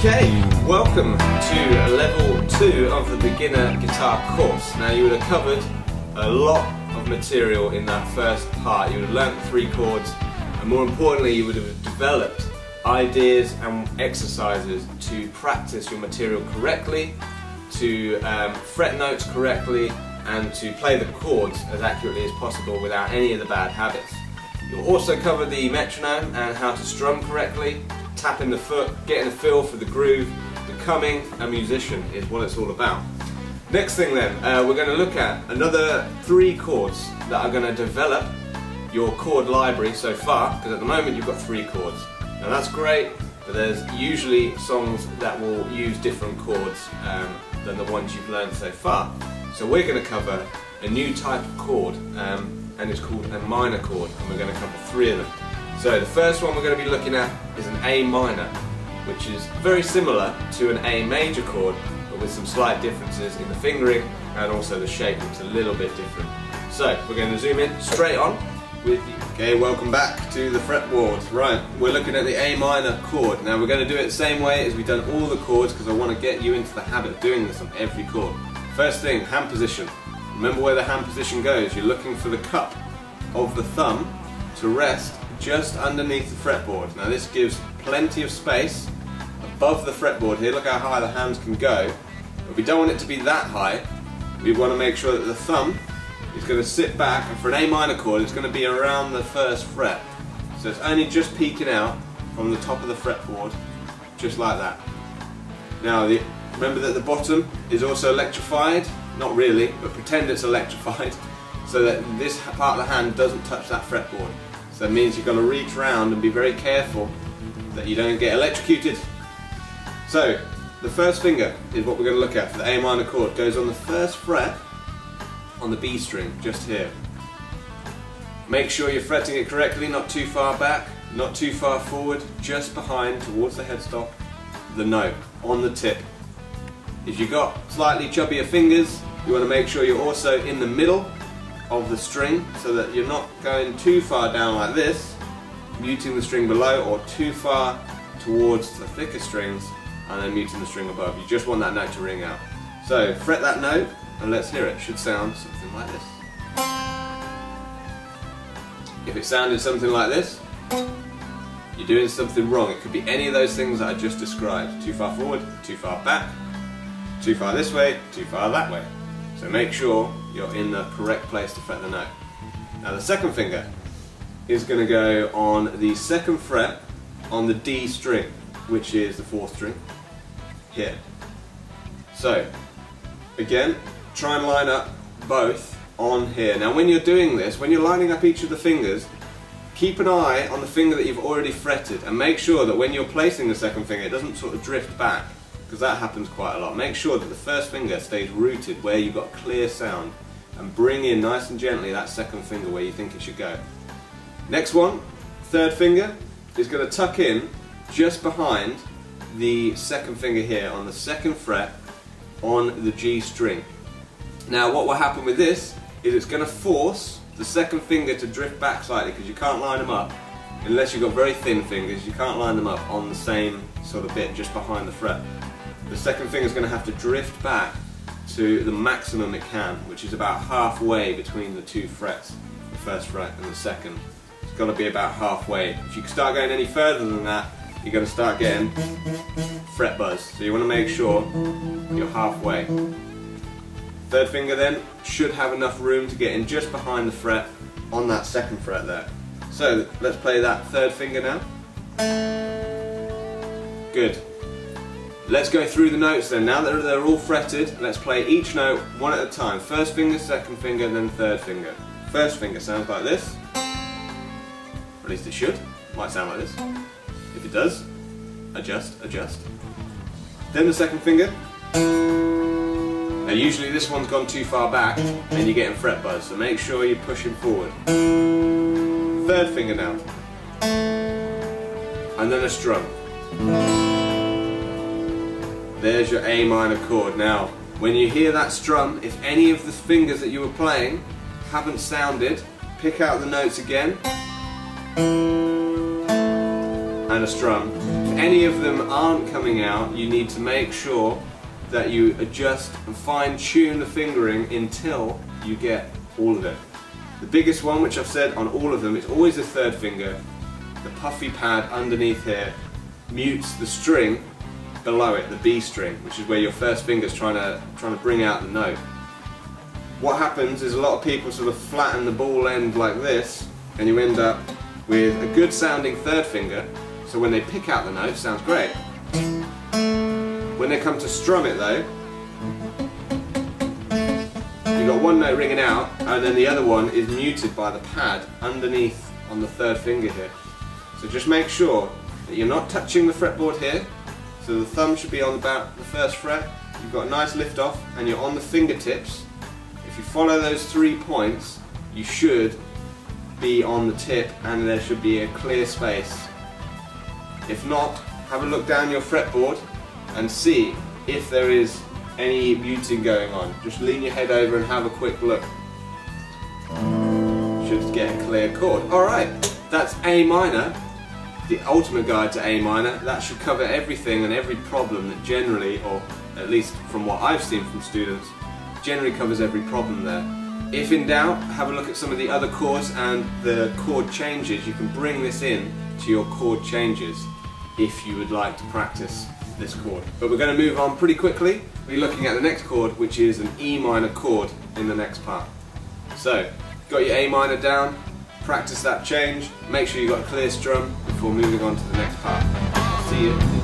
Okay, welcome to level 2 of the beginner guitar course. Now, you would have covered a lot of material in that first part. You would have learnt 3 chords, and more importantly, you would have developed ideas and exercises to practice your material correctly, to fret notes correctly, and to play the chords as accurately as possible without any of the bad habits. You'll also cover the metronome and how to strum correctly, tapping the foot, getting a feel for the groove. Becoming a musician is what it's all about. Next thing then, we're going to look at another 3 chords that are going to develop your chord library so far, because at the moment you've got 3 chords. Now that's great, but there's usually songs that will use different chords than the ones you've learned so far. So we're going to cover a new type of chord, and it's called a minor chord, and we're going to cover 3 of them. So the first one we're going to be looking at is an A minor, which is very similar to an A major chord, but with some slight differences in the fingering and also the shape. It's a little bit different. So we're going to zoom in straight on with you. Okay, welcome back to the fretboard. Right, we're looking at the A minor chord. Now we're going to do it the same way as we've done all the chords, because I want to get you into the habit of doing this on every chord. First thing, hand position. Remember where the hand position goes. You're looking for the cup of the thumb to rest just underneath the fretboard. Now this gives plenty of space above the fretboard here. Look how high the hands can go. But we don't want it to be that high. We want to make sure that the thumb is going to sit back, and for an A minor chord it's going to be around the 1st fret. So it's only just peeking out from the top of the fretboard, just like that. Now remember that the bottom is also electrified. Not really, but pretend it's electrified, so that this part of the hand doesn't touch that fretboard. So that means you've got to reach around and be very careful that you don't get electrocuted. So the first finger is what we're going to look at for the A minor chord. It goes on the 1st fret on the B string, just here. Make sure you're fretting it correctly, not too far back, not too far forward, just behind, towards the headstock, the note, on the tip. If you've got slightly chubbier fingers, you want to make sure you're also in the middle of the string, so that you're not going too far down like this, muting the string below, or too far towards the thicker strings and then muting the string above. You just want that note to ring out. So fret that note and let's hear it. It should sound something like this. If it sounded something like this, you're doing something wrong. It could be any of those things that I just described. Too far forward, too far back, too far this way, too far that way. So make sure you're in the correct place to fret the note. Now the second finger is going to go on the 2nd fret on the D string, which is the 4th string, here. So again, try and line up both on here. Now when you're doing this, when you're lining up each of the fingers, keep an eye on the finger that you've already fretted, and make sure that when you're placing the 2nd finger it doesn't sort of drift back, because that happens quite a lot. Make sure that the 1st finger stays rooted where you've got clear sound, and bring in nice and gently that 2nd finger where you think it should go. Next one, 3rd finger, is going to tuck in just behind the 2nd finger here on the 2nd fret on the G string. Now what will happen with this is it's going to force the 2nd finger to drift back slightly, because you can't line them up unless you've got very thin fingers. You can't line them up on the same sort of bit just behind the fret. The 2nd finger is going to have to drift back to the maximum it can, which is about halfway between the 2 frets, the 1st fret and the 2nd. It's got to be about halfway. If you start going any further than that, you're going to start getting fret buzz. So you want to make sure you're halfway. 3rd finger then should have enough room to get in just behind the fret on that 2nd fret there. So let's play that 3rd finger now. Good. Let's go through the notes then. Now that they're all fretted, let's play each note one at a time. 1st finger, 2nd finger, then 3rd finger. 1st finger sounds like this. Or at least it should. Might sound like this. If it does, adjust, adjust. Then the 2nd finger. Now usually this one's gone too far back and you're getting fret buzz, so make sure you're pushing forward. 3rd finger now. And then a strum. There's your A minor chord. Now, when you hear that strum, if any of the fingers that you were playing haven't sounded, pick out the notes again and a strum. If any of them aren't coming out, you need to make sure that you adjust and fine-tune the fingering until you get all of it. The biggest one, which I've said on all of them, is always the third finger. The puffy pad underneath here mutes the string below it, the B string, which is where your first finger's trying to bring out the note. What happens is a lot of people sort of flatten the ball end like this, and you end up with a good sounding third finger, so when they pick out the note, it sounds great. When they come to strum it though, you've got one note ringing out, and then the other one is muted by the pad underneath on the third finger here. So just make sure that you're not touching the fretboard here, so the thumb should be on about the first fret, you've got a nice lift off, and you're on the fingertips. If you follow those 3 points, you should be on the tip and there should be a clear space. If not, have a look down your fretboard and see if there is any muting going on. Just lean your head over and have a quick look. Should get a clear chord. Alright, that's A minor, the ultimate guide to A minor. That should cover everything and every problem that generally, or at least from what I've seen from students, generally covers every problem there. If in doubt, have a look at some of the other chords and the chord changes. You can bring this in to your chord changes if you would like to practice this chord. But we're going to move on pretty quickly. We're looking at the next chord, which is an E minor chord in the next part. So, got your A minor down, practice that change, make sure you've got a clear strum before moving on to the next part. See you.